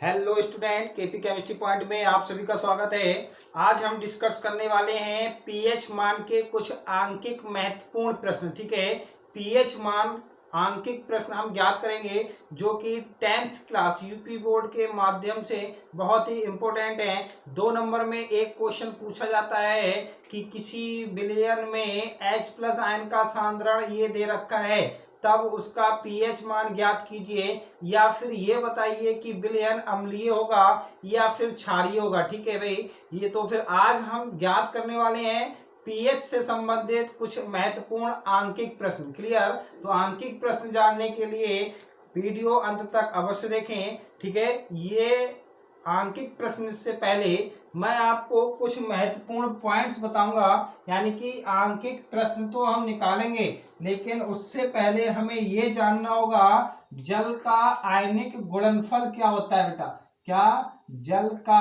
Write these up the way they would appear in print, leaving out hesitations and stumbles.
Hello student, KP chemistry point में आप सभी का स्वागत है। आज हम डिस्कस करने वाले हैं पीएच मान के कुछ आंकिक महत्वपूर्ण प्रश्न। ठीक है, पीएच मान आंकिक प्रश्न हम ज्ञात करेंगे जो कि 10th क्लास यूपी बोर्ड के माध्यम से बहुत ही इंपॉर्टेंट है। 2 नंबर में एक क्वेश्चन पूछा जाता है कि किसी विलयन में H+ आयन का सांद्रण ये दे रखा है, तब उसका पीएच मान ज्ञात कीजिए, या फिर ये बताइए कि विलयन अम्लीय होगा या फिर क्षारीय होगा। ठीक है भाई, ये तो फिर आज हम ज्ञात करने वाले हैं पीएच से संबंधित कुछ महत्वपूर्ण आंकिक प्रश्न। क्लियर? तो आंकिक प्रश्न जानने के लिए वीडियो अंत तक अवश्य देखें। ठीक है, ये आंकिक प्रश्न से पहले मैं आपको कुछ महत्वपूर्ण पॉइंट्स बताऊंगा, यानी कि आंकिक प्रश्न तो हम निकालेंगे, लेकिन उससे पहले हमें ये जानना होगा जल का आयनिक गुणनफल क्या होता है। बेटा, क्या जल का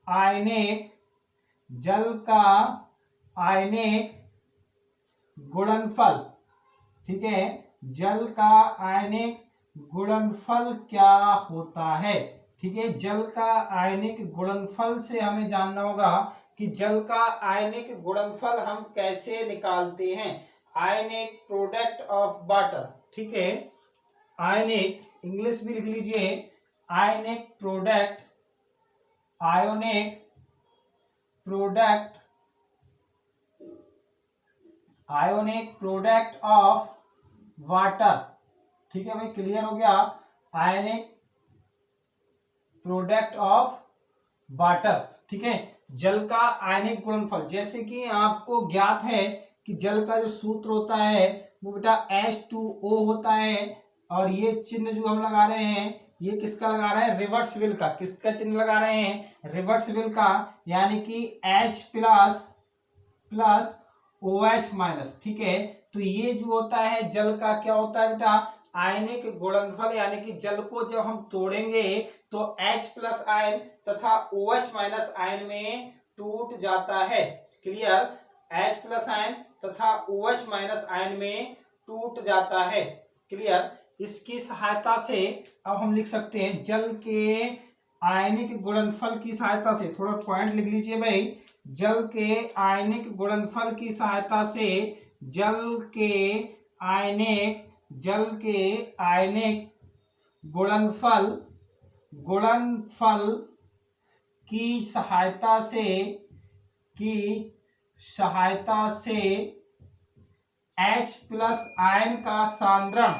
आयनिक गुणनफल, ठीक है, जल का आयनिक गुणनफल क्या होता है। ठीक है, जल का आयनिक गुणनफल से हमें जानना होगा कि जल का आयनिक गुणनफल हम कैसे निकालते हैं। आयनिक प्रोडक्ट ऑफ वाटर, ठीक है, आयनिक इंग्लिश भी लिख लीजिए, आयनिक प्रोडक्ट ऑफ वाटर। ठीक है भाई, क्लियर हो गया? Ionic product of water. ठीक है, जल का आयनिक गुणनफल, जैसे कि आपको ज्ञात है कि जल का जो सूत्र होता है वो बेटा H2O होता है, और ये चिन्ह जो हम लगा रहे हैं ये किसका लगा रहे हैं? रिवर्स विल का। किसका चिन्ह लगा रहे हैं? रिवर्स विल का, यानी कि H+ प्लस OH-। ठीक है, तो ये जो होता है जल का क्या होता है बेटा? आयनिक गुणनफल, यानी कि जल को जब हम तोड़ेंगे तो H+ आयन तथा OH- आयन में टूट जाता है। क्लियर? H+ आयन तथा OH- आयन में टूट जाता है। क्लियर? इसकी सहायता से अब हम लिख सकते हैं जल के आयनिक गुणनफल की सहायता से, थोड़ा पॉइंट लिख लीजिए भाई, जल के आयनिक गुणनफल की सहायता से जल के आयनिक गुणनफल की सहायता से H+ आयन का सांद्रण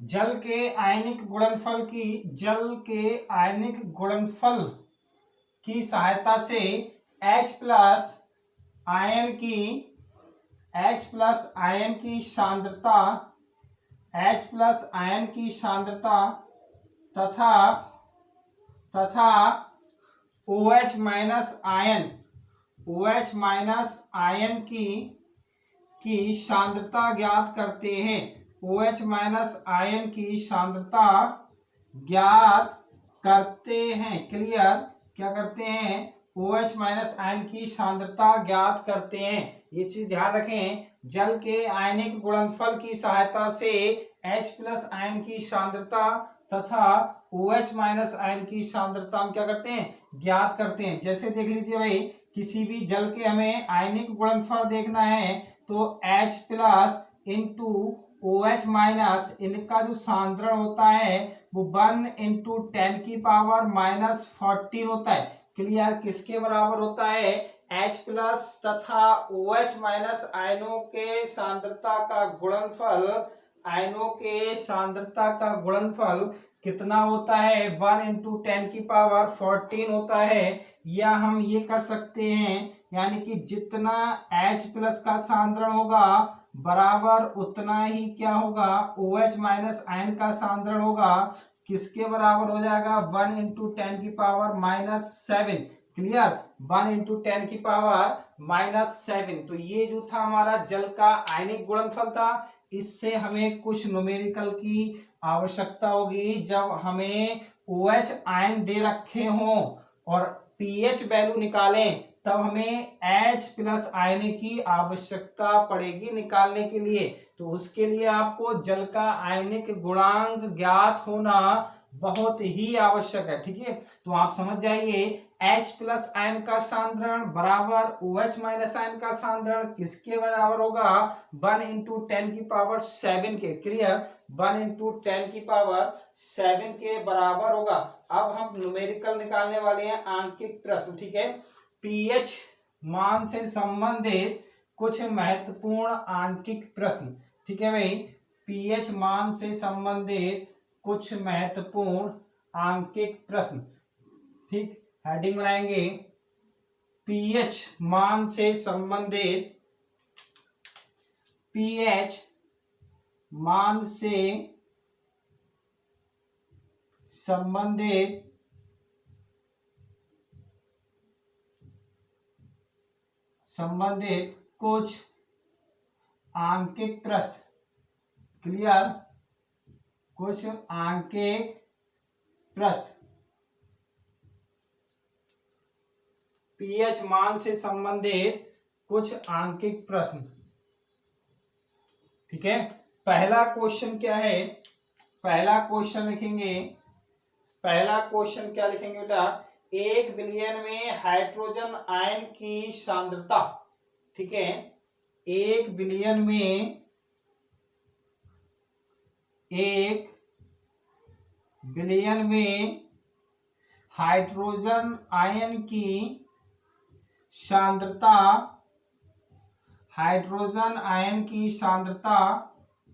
जल के आयनिक गुणनफल की सहायता से H+ आयन की सांद्रता तथा OH- आयन की सांद्रता ज्ञात करते हैं। OH- आयन की सांद्रता ज्ञात करते हैं। क्लियर? क्या करते हैं? OH- आयन की सांद्रता ज्ञात करते हैं। ये चीज ध्यान रखें, जल के आयनिक गुणनफल की सहायता से H+ आयन की सांद्रता तथा OH- आयन की सांद्रता हम क्या करते हैं? ज्ञात करते हैं। जैसे देख लीजिए भाई, किसी भी जल के हमें आयनिक गुणनफल देखना है तो H+ इंटू OH- इनका जो सांद्रण होता है वो 1 इंटू 10⁻⁻14 होता है। क्लियर? किसके बराबर होता है? H+ तथा OH- आयनों के सांद्रता का गुणनफल कितना होता है? 1 इंटू 10⁻14 होता है। या हम ये कर सकते हैं, यानी कि जितना H+ का सांद्रण होगा बराबर उतना ही क्या होगा? OH- आयन का सांद्रण होगा। किसके बराबर हो जाएगा? 1 इंटू 10⁻⁻7। क्लियर? 1 इंटू 10⁻⁻7। तो ये जो था हमारा जल का आयनिक गुणनफल था। इससे हमें कुछ न्यूमेरिकल की आवश्यकता होगी जब हमें OH आयन दे रखे हों और पीएच वैल्यू निकालें तब हमें H प्लस आयन की आवश्यकता पड़ेगी निकालने के लिए। तो उसके लिए आपको जल का आयनिक गुणांक ज्ञात होना बहुत ही आवश्यक है। ठीक है, तो आप समझ जाइए H प्लस आयन का सांद्रण बराबर OH माइनस आयन का सांद्रण किसके बराबर होगा, 1 इंटू 10 की पावर 7 के। क्लियर, 1 इंटू 10 की पावर 7 के बराबर होगा। अब हम न्यूमेरिकल निकालने वाले हैं, आंकिक प्रश्न। ठीक है, पीएच मान से संबंधित कुछ महत्वपूर्ण आंकिक प्रश्न। ठीक है भाई, पीएच मान से संबंधित कुछ महत्वपूर्ण आंकिक प्रश्न। ठीक, हेडिंग बनाएंगे पीएच मान से संबंधित, पीएच मान से संबंधित कुछ आंकिक प्रश्न। क्लियर, कुछ आंकिक प्रश्न, पीएच मान से संबंधित कुछ आंकिक प्रश्न। ठीक है, पहला क्वेश्चन क्या है, पहला क्वेश्चन लिखेंगे, पहला क्वेश्चन क्या लिखेंगे बेटा, 1 बिलियन में हाइड्रोजन आयन की सांद्रता। ठीक है, 1 बिलियन में, 1 बिलियन में हाइड्रोजन आयन की सांद्रता, हाइड्रोजन आयन की सांद्रता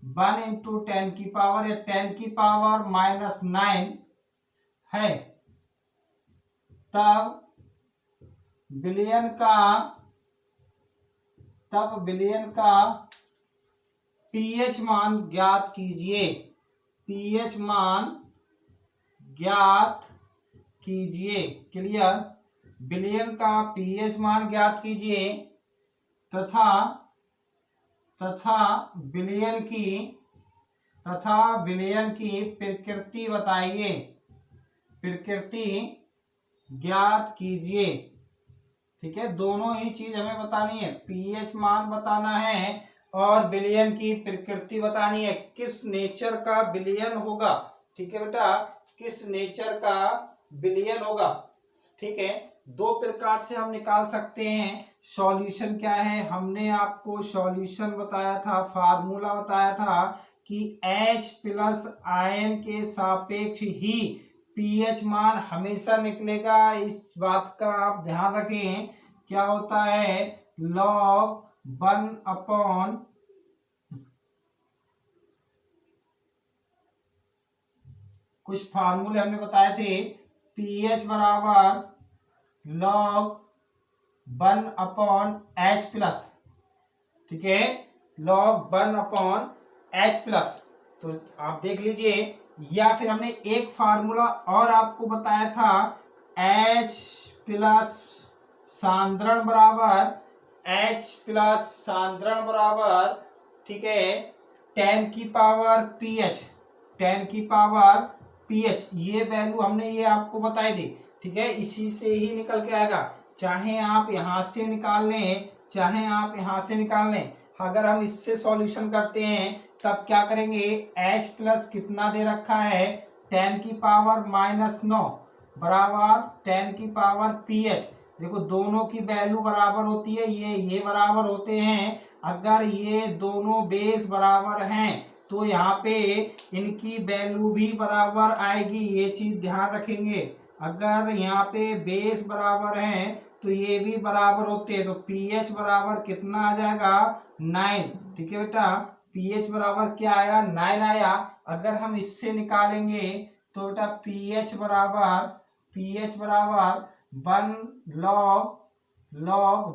1 इंटू 10 की पावर या 10 की पावर -9 है, तब बिलियन का पीएच मान ज्ञात कीजिए, पीएच मान ज्ञात कीजिए। क्लियर, बिलियन का पीएच मान ज्ञात कीजिए तथा बिलियन की प्रकृति बताइए, प्रकृति ज्ञात कीजिए। ठीक है, दोनों ही चीज हमें बतानी है, पीएच मान बताना है और बिलियन की प्रकृति बतानी है, किस नेचर का बिलियन होगा। ठीक है बेटा, किस नेचर का बिलियन होगा। ठीक है, दो प्रकार से हम निकाल सकते हैं। सॉल्यूशन क्या है, हमने आपको सॉल्यूशन बताया था, फार्मूला बताया था कि H प्लस आयन के सापेक्ष ही पीएच मान हमेशा निकलेगा। इस बात का आप ध्यान रखें, क्या होता है, log 1 अपॉन कुछ फार्मूले हमने बताए थे, पीएच बराबर log 1 अपॉन H प्लस। ठीक है, log 1 अपॉन H प्लस। तो आप देख लीजिए, या फिर हमने एक फार्मूला और आपको बताया था, H प्लस सांद्रण बराबर, H प्लस सांद्रण बराबर, ठीक है, 10 की पावर pH, 10 की पावर pH, ये वैल्यू हमने ये आपको बताई थी। ठीक है, इसी से ही निकल के आएगा, चाहे आप यहां से निकाल लें, चाहे आप यहां से निकाल लें। अगर हम इससे सॉल्यूशन करते हैं तब क्या करेंगे, H प्लस कितना दे रखा है, 10 की पावर -9 बराबर 10 की पावर pH। देखो दोनों की वैल्यू बराबर होती है, ये बराबर होते हैं। अगर ये दोनों बेस बराबर हैं तो यहाँ पे इनकी वैल्यू भी बराबर आएगी, ये चीज ध्यान रखेंगे। अगर यहाँ पे बेस बराबर हैं तो ये भी बराबर होते हैं, तो pH बराबर कितना आ जाएगा, 9। ठीक है बेटा, pH बराबर क्या आया, 9 आया। अगर हम इससे निकालेंगे तो बेटा pH बराबर 1 log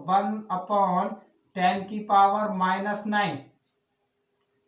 1 अपॉन 10 की पावर -9।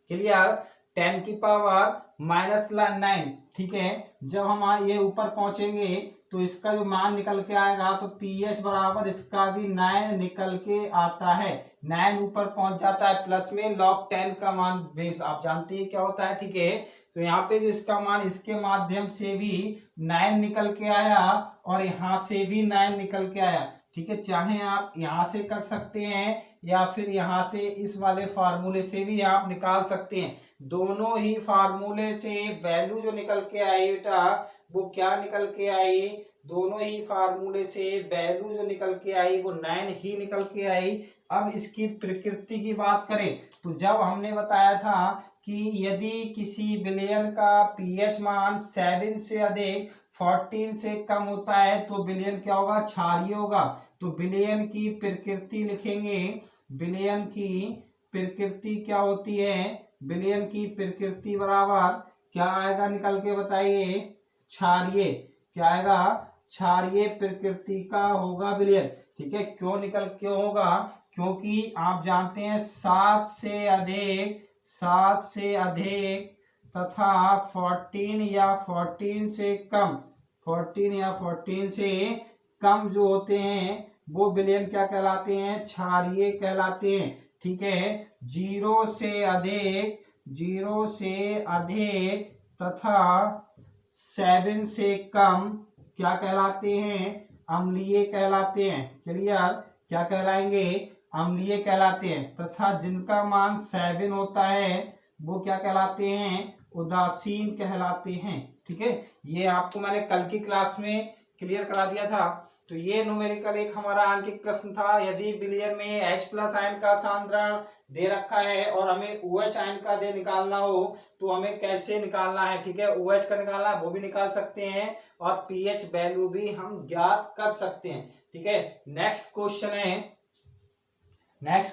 क्लियर, 10 की पावर -9। ठीक है, जब हम ये ऊपर पहुंचेंगे तो इसका जो मान निकल के आएगा तो pH बराबर इसका भी 9 निकल के आता है। 9 ऊपर पहुंच जाता है प्लस में log 10 का मान बेस आप जानते हैं क्या होता है, ठीक है। तो यहाँ पे जो इसका मान इसके माध्यम से भी 9 निकल के आया और यहाँ से भी 9 निकल के आया, ठीक है। चाहे आप यहाँ से कर सकते हैं या फिर यहाँ से इस वाले फार्मूले से भी आप निकाल सकते हैं। दोनों ही फार्मूले से वैल्यू जो निकल के आई बेटा वो क्या निकल के आई, दोनों ही फार्मूले से वैल्यू जो निकल के आई वो 9 ही निकल के आई। अब इसकी प्रकृति की बात करें तो जब हमने बताया था कि यदि किसी विलयन का pH मान 7 से अधिक 14 से कम होता है तो विलयन क्या होगा, क्षारीय होगा। तो विलयन की प्रकृति लिखेंगे, विलयन की प्रकृति क्या होती है, विलयन की प्रकृति बराबर क्या आएगा निकल के बताइए, क्षारीय। क्या आएगा, क्षारीय प्रकृति का होगा विलयन, ठीक है। क्यों होगा, क्योंकि आप जानते हैं 7 से अधिक तथा 14 या 14 से कम जो होते हैं वो विलयन क्या कहलाते हैं, क्षारीय कहलाते हैं, ठीक है। 0 से अधिक तथा 7 से कम क्या कहलाते हैं, अम्लीय कहलाते हैं। क्लियर, क्या कहलाएंगे, अम्लीय कहलाते हैं। तथा जिनका मान 7 होता है वो क्या कहलाते हैं, उदासीन कहलाते हैं, ठीक है। ये आपको मैंने कल की क्लास में क्लियर करा दिया था। तो ये न्यूमेरिकल एक हमारा आंकिक प्रश्न था। यदि विलयन में H+ आयन का सांद्रण दे रखा है और हमें OH आयन का दे निकालना हो तो हमें कैसे निकालना है, ठीक है। OH का निकालना है वो भी निकाल सकते हैं और pH वैल्यू भी हम ज्ञात कर सकते हैं, ठीक है। नेक्स्ट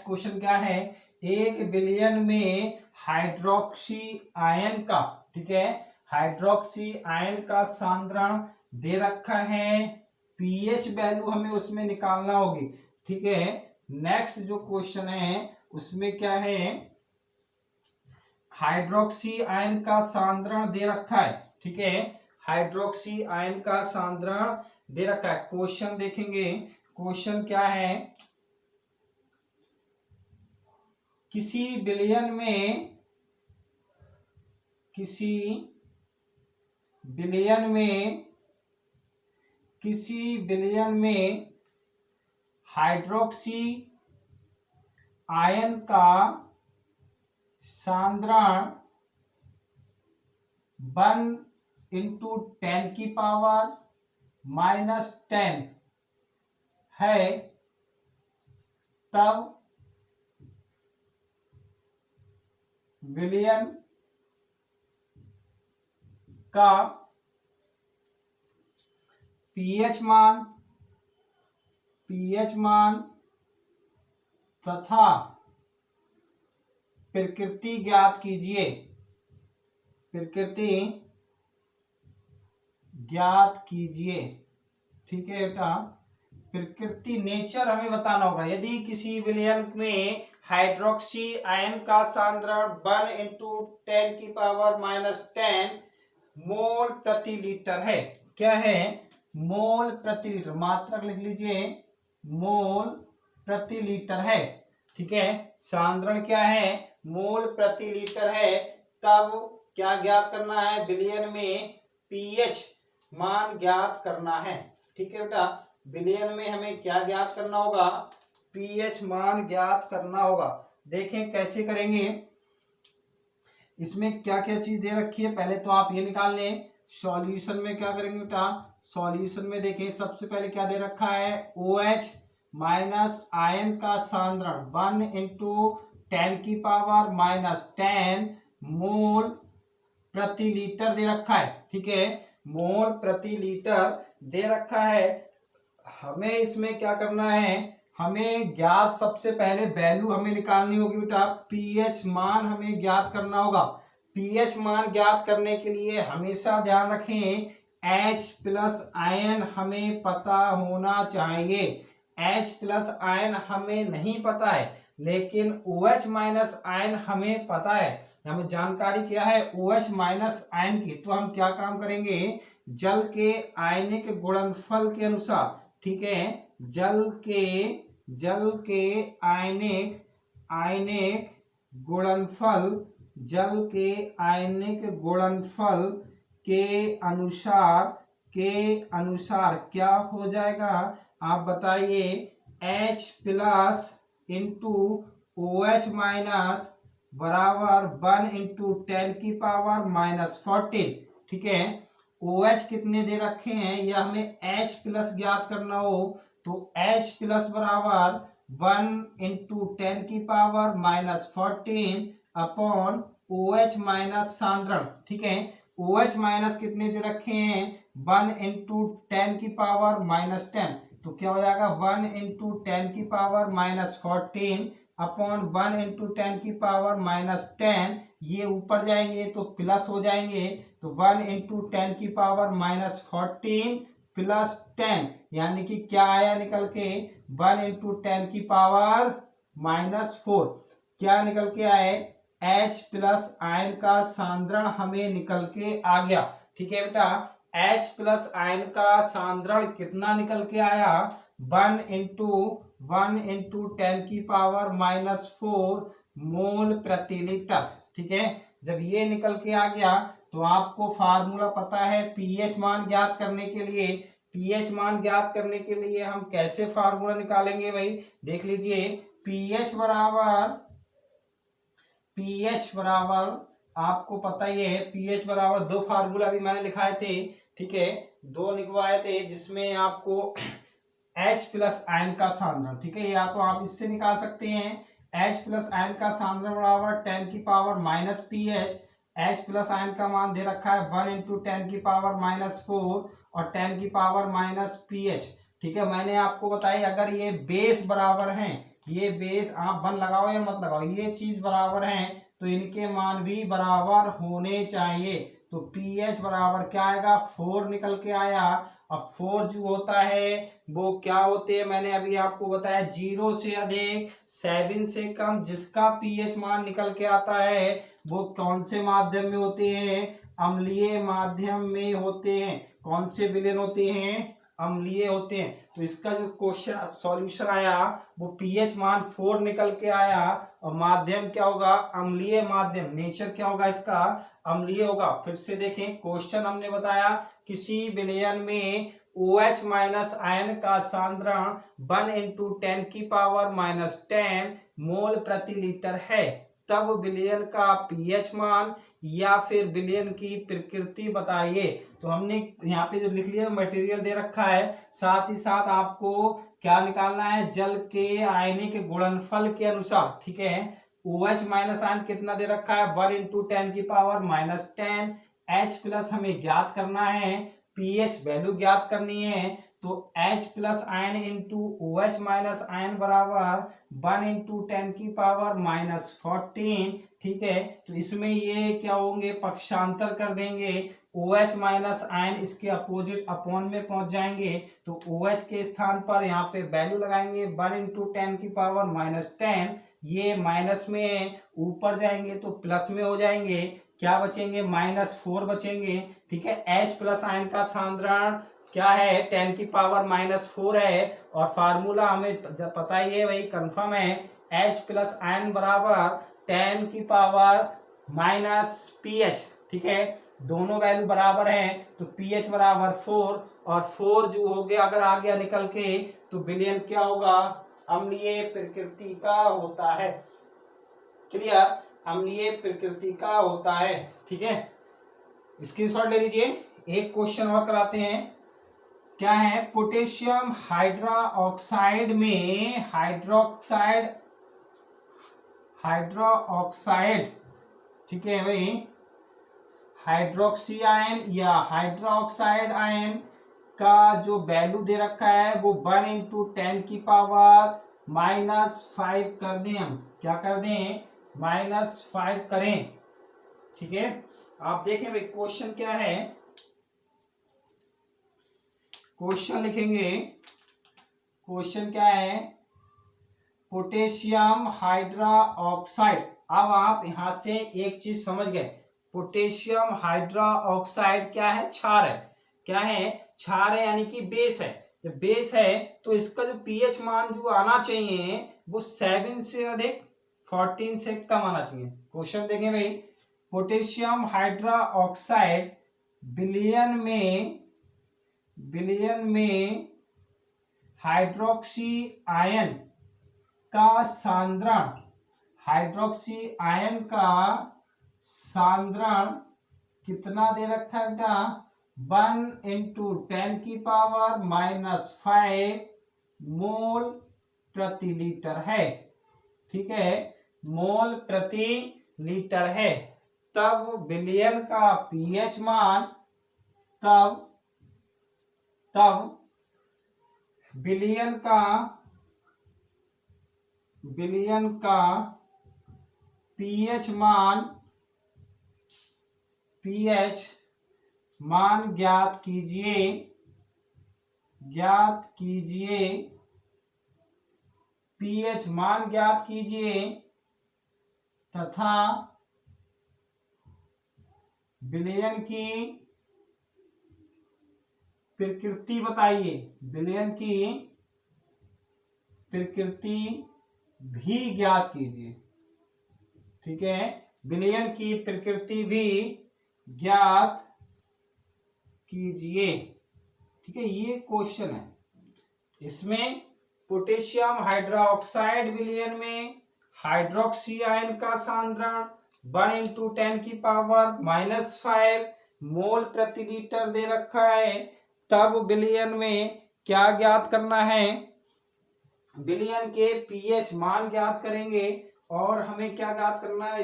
क्वेश्चन क्या है, एक विलयन में हाइड्रोक्सी आयन का, ठीक है, हाइड्रोक्सी आयन का सांद्रण दे रखा है, pH वैल्यू हमें उसमें निकालना होगी, ठीक है। नेक्स्ट जो क्वेश्चन है उसमें क्या है, हाइड्रोक्सी आयन का सांद्रण दे रखा है, ठीक है, हाइड्रोक्सी आयन का सांद्रण दे रखा है। क्वेश्चन देखेंगे, क्वेश्चन क्या है, किसी विलयन में हाइड्रोक्सी आयन का सांद्रण 1×10⁻⁻10 है, तब विलयन का pH मान तथा प्रकृति ज्ञात कीजिए, ठीक है बेटा। प्रकृति नेचर हमें बताना होगा। यदि किसी विलयन में हाइड्रोक्सी आयन का सांद्रण 1×10⁻⁻10 मोल प्रति लीटर है, क्या है, मोल प्रति लीटर, मात्रक लिख लीजिए, मोल प्रति लीटर है, ठीक है। सांद्रण क्या है, मोल प्रति लीटर है, तब क्या ज्ञात करना है, विलयन में pH मान ज्ञात करना है, ठीक है बेटा। विलयन में हमें क्या ज्ञात करना होगा, pH मान ज्ञात करना होगा। देखें कैसे करेंगे, इसमें क्या क्या चीज दे रखी है पहले तो आप ये निकाल लें। सॉल्यूशन में क्या करेंगे बेटा, सॉल्यूशन में देखें सबसे पहले क्या दे रखा है, OH माइनस आयन का सांद्रण 1×10⁻⁻10 मोल प्रति लीटर दे रखा है, ठीक है, मोल प्रति लीटर दे रखा है। हमें इसमें क्या करना है, हमें ज्ञात सबसे पहले वैल्यू हमें निकालनी होगी बेटा, pH मान हमें ज्ञात करना होगा। pH मान ज्ञात करने के लिए हमेशा ध्यान रखें H+ आयन हमें पता होना चाहिए। H+ आयन हमें नहीं पता है लेकिन OH- आयन हमें पता है। हमें जानकारी क्या है OH माइनस आयन की, तो हम क्या काम करेंगे, जल के आयनिक गुणनफल के अनुसार, ठीक है, जल के आयनिक आयनिक गुणनफल, जल के आयनिक गुणनफल के अनुसार क्या हो जाएगा, आप बताइए, H plus into OH minus बराबर 1 इंटू 10⁻⁻14। ठीक है, OH कितने दे रखे हैं, या हमें H प्लस ज्ञात करना हो तो H प्लस बराबर 1 इंटू 10⁻⁻14 अपॉन OH माइनस सांद्रण। ठीक है, OH माइनस कितने दे रखे हैं, 1 इंटू 10⁻⁻10, तो क्या हो जाएगा 1 इंटू 10⁻⁻14 अपॉन 1 इंटू 10⁻⁻10, ये ऊपर जाएंगे तो प्लस हो जाएंगे, तो 1 इंटू 10⁻⁻14 प्लस 10, यानी कि क्या आया निकल के 1 इंटू 10⁻⁻4, क्या निकल के आए, H प्लस आयन का सांद्रण हमें निकल के आ गया। ठीक है बेटा, H प्लस आयन का सांद्रण कितना निकल के आया, 1 इंटू 10⁻⁻4 मोल प्रति लीटर। ठीक है, जब ये निकल के आ गया तो आपको फार्मूला पता है पीएच मान ज्ञात करने के लिए। पीएच मान ज्ञात करने के लिए हम कैसे फार्मूला निकालेंगे भाई, देख लीजिए, पीएच बराबर आपको पता ही है, पीएच बराबर दो फार्मूला भी मैंने लिखाए थे। ठीक है, दो लिखवाए थे, जिसमें आपको H प्लस आयन का सांद्रण, ठीक है, या तो आप इससे निकाल सकते हैं, H प्लस आयन का सांद्रण बराबर 10⁻⁻pH। H प्लस आयन का मान दे रखा है 1 इंटू 10⁻⁻4 और 10⁻⁻pH। ठीक है, मैंने आपको बताया अगर ये बेस बराबर हैं, ये बेस आप 1 लगाओ या मत लगाओ, ये चीज बराबर हैं तो इनके मान भी बराबर होने चाहिए। तो pH बराबर क्या आएगा, 4 निकल के आया। अब 4 जो होता है वो क्या होते हैं, मैंने अभी आपको बताया 0 से अधिक 7 से कम जिसका pH मान निकल के आता है वो कौन से माध्यम में होते हैं, अम्लीय माध्यम में होते हैं। कौन से विलयन होते हैं, अम्लीय होते हैं। तो इसका जो क्वेश्चन सॉल्यूशन आया वो pH मान 4 निकल के आया और माध्यम क्या होगा, अम्लीय माध्यम, नेचर क्या होगा इसका, अम्लीय होगा। फिर से देखें, क्वेश्चन हमने बताया किसी विलयन में OH माइनस आयन का सांद्रण 1 इंटू 10⁻⁻10 मोल प्रति लीटर है, तब विलयन का pH मान या फिर विलयन की प्रकृति बताइए। तो हमने यहाँ पे जो लिख लिया मटेरियल दे रखा है, साथ ही साथ आपको क्या निकालना है, जल के आयनिक गुणनफल के अनुसार। ठीक है, OH माइनस आयन कितना दे रखा है, 1 इंटू 10⁻⁻10, H प्लस हमें ज्ञात करना है, pH वैल्यू ज्ञात करनी है, तो H plus ion into OH minus ion बराबर 1 इंटू 10⁻⁻14। ठीक है, तो इसमें ये क्या होंगे, पक्षांतर कर देंगे, OH माइनस आयन इसके अपोजिट अपॉन में पहुंच जाएंगे, तो OH के स्थान पर यहाँ पे वैल्यू लगाएंगे 1 इंटू 10⁻⁻10, ये माइनस में ऊपर जाएंगे तो प्लस में हो जाएंगे, क्या बचेंगे, -4 बचेंगे। ठीक है, H प्लस आयन का सांद्रण क्या है, 10⁻⁻4 है और फार्मूला हमें पता ही है भाई, कंफर्म है, H प्लस आयन बराबर 10⁻⁻pH। ठीक है, दोनों वैल्यू बराबर हैं तो pH बराबर 4 और 4 जो हो गया अगर आ गया निकल के तो विलयन क्या होगा, अम्लीय प्रकृति का होता है। क्लियर, अम्लीय प्रकृति का होता है। ठीक है, स्क्रीनशॉट ले लीजिए। एक क्वेश्चन और कराते हैं, क्या है, पोटेशियम हाइड्रोक्साइड में हाइड्रोक्साइड, ठीक है भाई, हाइड्रोक्सी आयन या हाइड्रोक्साइड आयन का जो वैल्यू दे रखा है वो 1 इंटू 10⁻⁻5 कर दें, हम क्या कर दें, -5 करें। ठीक है, आप देखें भाई क्वेश्चन क्या है, क्वेश्चन लिखेंगे, क्वेश्चन क्या है, पोटेशियम हाइड्रोक्साइड, अब आप यहां से एक चीज समझ गए, पोटेशियम हाइड्रोक्साइड क्या है, क्षार है। क्या है, क्षार है, यानी कि बेस है। जब बेस है तो इसका जो पीएच मान जो आना चाहिए वो 7 से अधिक 14 से कम आना चाहिए। क्वेश्चन देखें भाई, पोटेशियम हाइड्रोक्साइड बिलियन में हाइड्रोक्सी आयन का सांद्रण, हाइड्रोक्सी आयन का सांद्रण कितना दे रखा है बेटा, 1 × 10⁻⁻5 मोल प्रति लीटर है। ठीक है, मोल प्रति लीटर है। तब बिलियन का पीएच मान, तब बिलियन का पीएच मान ज्ञात कीजिए, पीएच मान ज्ञात कीजिए तथा विलयन की प्रकृति बताइए, विलयन की प्रकृति भी ज्ञात कीजिए। ठीक है, विलयन की प्रकृति भी ज्ञात कीजिए। ठीक है, ये क्वेश्चन है। इसमें पोटेशियम हाइड्रोक्साइड विलयन में हाइड्रोक्सी आयन का सांद्रण 1 × 10⁻⁻5 मोल प्रति लीटर दे रखा है। तब विलयन में क्या ज्ञात करना है, विलयन के पीएच मान ज्ञात करेंगे और हमें क्या ज्ञात करना है,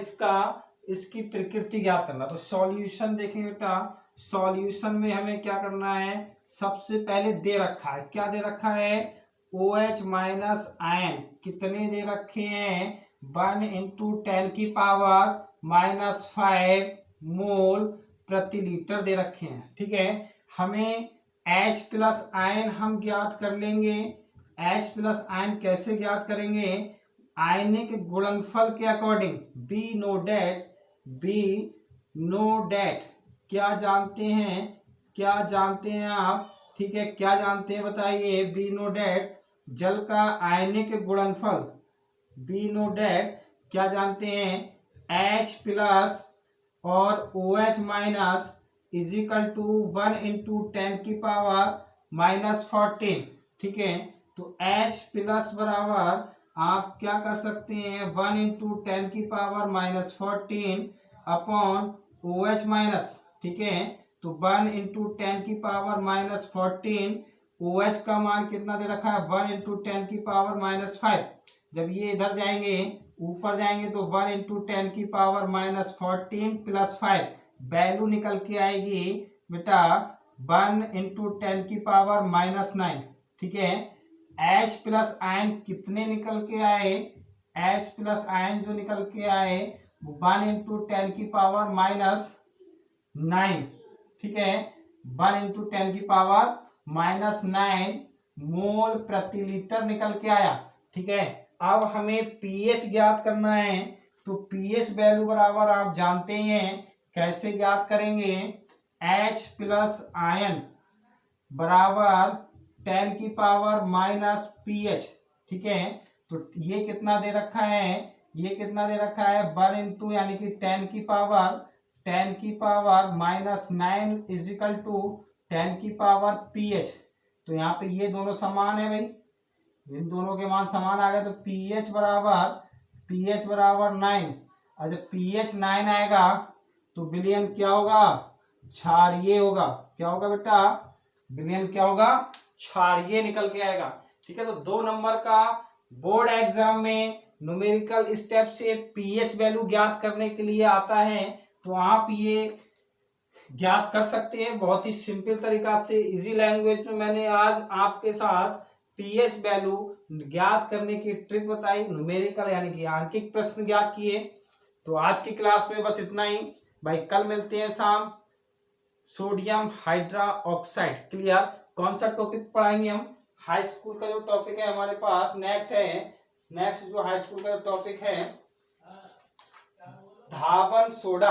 इसकी प्रकृति ज्ञात करना। तो सॉल्यूशन देखेंगे बेटा, सॉल्यूशन में हमें क्या करना है, सबसे पहले दे रखा है, क्या दे रखा है, OH- आयन कितने दे रखे हैं, 1 × 10⁻⁻5 मोल प्रति लीटर दे रखे हैं। ठीक है, हमें H+ आयन हम ज्ञात कर लेंगे। H+ आयन कैसे ज्ञात करेंगे, आयनिक गुणनफल के अकॉर्डिंग। बी नो डेट क्या जानते हैं आप, ठीक है, क्या जानते हैं बताइए, बी नो डेट जल का आयनिक गुणनफल, बी नो डेट क्या जानते हैं, H+ और OH- इज इक्वल टू 1 × 10⁻⁻14। ठीक है, तो H+ बराबर आप क्या कर सकते हैं, 1 × 10⁻⁻14 अपॉन OH-। ठीक है, तो 1 × 10⁻⁻14 OH का मान कितना दे रखा है, 1 × 10⁻⁻5। जब ये इधर जाएंगे, ऊपर जाएंगे तो 1 × 10⁻⁻14 + 5 वैल्यू निकल के आएगी बेटा 1 × 10⁻⁻9। ठीक है, H+ आयन कितने निकल के आए, H+ आयन जो निकल के आए वो 1 × 10⁻⁻9। ठीक है, 1 × 10⁻⁻9 मोल प्रति लीटर निकल के आया। ठीक है, अब हमें पीएच ज्ञात करना है। तो पीएच वैल्यू बराबर आप जानते हैं, कैसे ज्ञात करेंगे, H+ आयन बराबर 10⁻⁻⁻ pH। ठीक है, तो ये कितना दे रखा है, ये कितना दे रखा है, 1 × यानी कि 10⁻⁻9 इज इक्वल टू 10⁻pH। तो यहाँ पे ये दोनों समान है भाई, इन दोनों के मान समान आ गए। तो pH बराबर 9। और जब pH 9 आएगा तो विलयन क्या होगा, क्षारीय होगा। क्या होगा बेटा, विलयन क्या होगा, क्षारीय निकल के आएगा। ठीक है, तो 2 नंबर का बोर्ड एग्जाम में न्यूमेरिकल स्टेप से पीएच वैल्यू ज्ञात करने के लिए आता है। तो आप ये ज्ञात कर सकते हैं बहुत ही सिंपल तरीका से, इजी लैंग्वेज में। मैंने आज आपके साथ पीएच वैल्यू ज्ञात करने की ट्रिक बताई, न्यूमेरिकल यानी कि आंकिक प्रश्न ज्ञात किए। तो आज की क्लास में बस इतना ही भाई, कल मिलते हैं शाम। सोडियम हाइड्रोक्साइड क्लियर, कौन सा टॉपिक पढ़ाएंगे हम, हाई स्कूल का जो टॉपिक है हमारे पास नेक्स्ट है, नेक्स्ट जो हाई स्कूल का टॉपिक है धावन सोडा,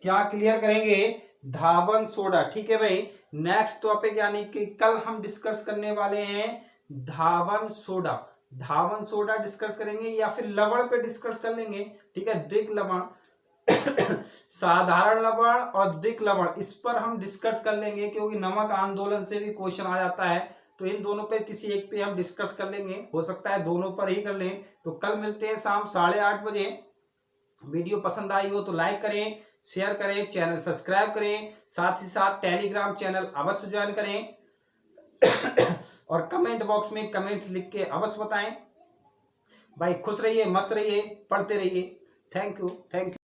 क्या क्लियर करेंगे, धावन सोडा। ठीक है भाई, नेक्स्ट टॉपिक यानी कि कल हम डिस्कस करने वाले हैं धावन सोडा। धावन सोडा डिस्कस करेंगे या फिर लवण पे डिस्कस कर लेंगे। ठीक है, द्विक लवण साधारण लवण और द्विक लवण, इस पर हम डिस्कस कर लेंगे क्योंकि नमक आंदोलन से भी क्वेश्चन आ जाता है, तो इन दोनों पे किसी एक पे हम डिस्कस कर लेंगे, हो सकता है दोनों पर ही कर लें। तो कल मिलते हैं शाम 8:30 बजे। वीडियो पसंद आई हो तो लाइक करें, शेयर करें, चैनल सब्सक्राइब करें, साथ ही साथ टेलीग्राम चैनल अवश्य ज्वाइन करें और कमेंट बॉक्स में कमेंट लिख के अवश्य बताएं। भाई खुश रहिए, मस्त रहिए, पढ़ते रहिए। Thank you, thank you.